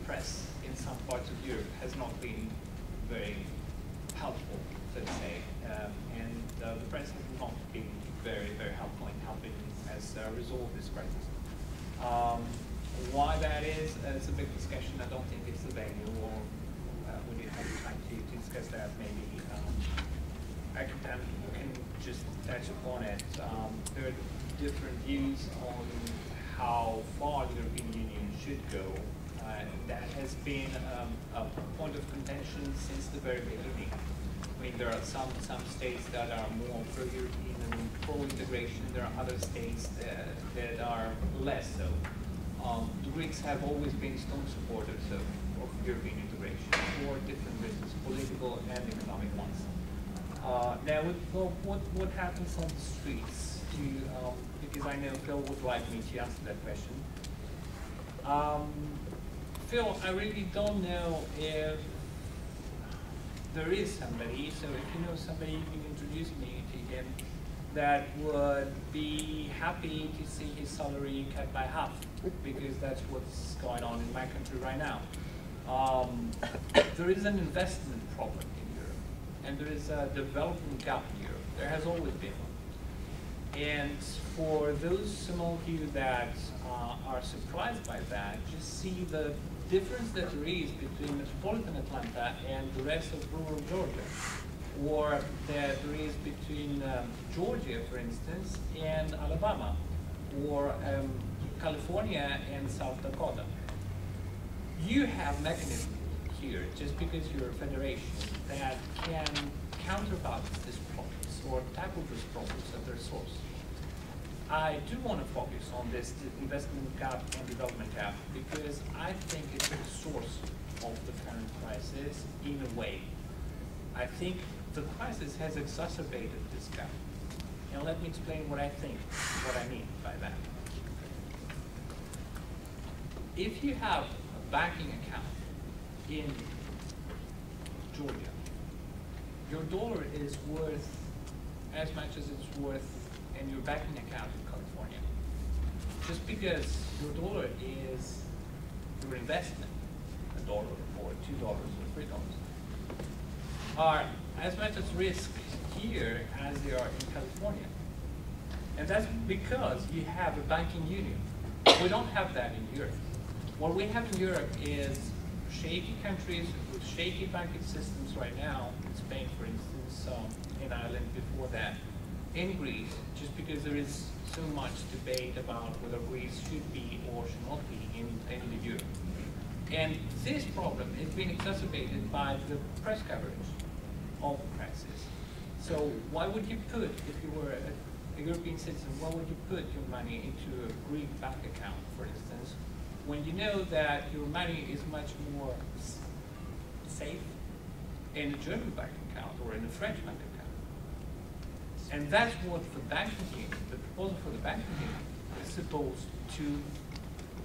press in some parts of Europe has not been very helpful, so to say, and the press has not been very, very helpful in helping us resolve this crisis. Why that is, it's a big discussion. I don't think it's the venue, or we did have time to discuss that. Maybe I can just touch upon it. There are different views on how far the European Union should go. That has been a point of contention since the very beginning. I mean, there are some states that are more pro-European and pro-integration. There are other states that are less so. The Greeks have always been strong supporters of European integration for different reasons, political and economic ones. Now, what happens on the streets? Because I know Phil would like me to answer that question. Phil, I really don't know if there is somebody, so if you know somebody, you can introduce me to him, that would be happy to see his salary cut by half, because that's what's going on in my country right now. There is an investment problem in Europe, and there is a development gap in Europe. There has always been one. And for those among you that are surprised by that, just see the difference that there is between metropolitan Atlanta and the rest of rural Georgia, or that there is between Georgia, for instance, and Alabama, or California and South Dakota. You have mechanisms here, just because you're a federation, that can counterbalance these problems or tackle these problems at their source. I do want to focus on this investment gap and development gap because I think it's the source of the current crisis in a way. I think the crisis has exacerbated this gap. And let me explain what I think, what I mean by that. If you have a banking account in Georgia, your dollar is worth as much as it's worth in your banking account in California. Just because your dollar is your investment, $1 or $2 or $3, are as much at risk here as they are in California. And that's because you have a banking union. We don't have that in Europe. What we have in Europe is shaky countries with shaky banking systems right now, in Spain, for instance, in Ireland before that, in Greece, just because there is so much debate about whether Greece should be or should not be in the euro. And this problem has been exacerbated by the press coverage of the crisis. So why would you put, if you were a European citizen, why would you put your money into a Greek bank account, for instance, when you know that your money is much more safe in a German bank account or in a French bank account? And that's what the banking union, the proposal for the banking union, is supposed to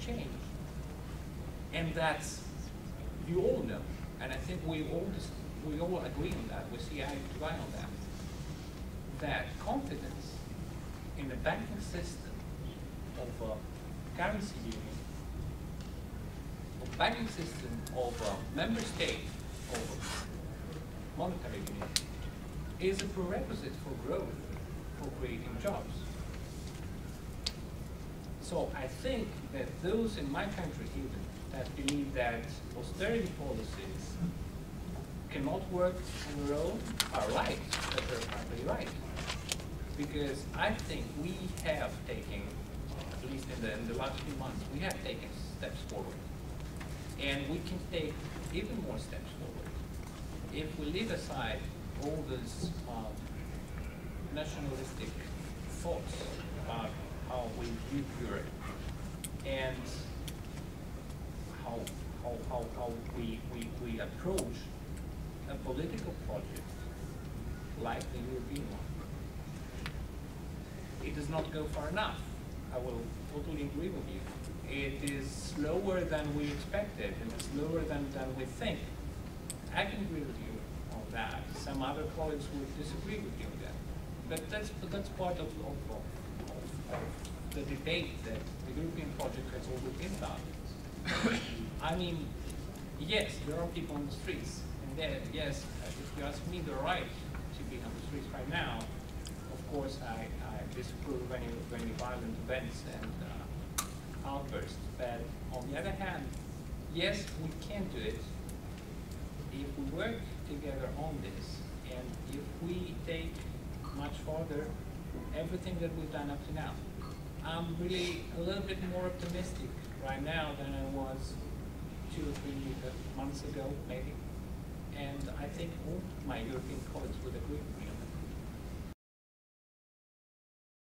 change. And that's, you all know, and I think we all agree on that, we see eye to eye on that, that confidence in the banking system of a currency union, of banking system of a member state of a monetary union, is a prerequisite for growth, for creating jobs. So I think that those in my country even that believe that austerity policies cannot work on their own are right, that they're probably right. Because I think we have taken, at least in the last few months, we have taken steps forward. And we can take even more steps forward if we leave aside all those nationalistic thoughts about how we view Europe and how we approach a political project like the European one. It does not go far enough. I will totally agree with you. It is slower than we expected, and it's slower than we think. I can agree with you on that. Some other colleagues would disagree with you on that. But that's part of the debate that the European project has always been about. I mean, yes, there are people on the streets, and yes, if you ask me the right to be on the streets right now, of course I disapprove any violent events and outbursts. But on the other hand, yes, we can do it if we work together on this, and if we take much further everything that we've done up to now. I'm really a little bit more optimistic right now than I was 2 or 3 months ago, maybe. And I think all my European colleagues would agree with me.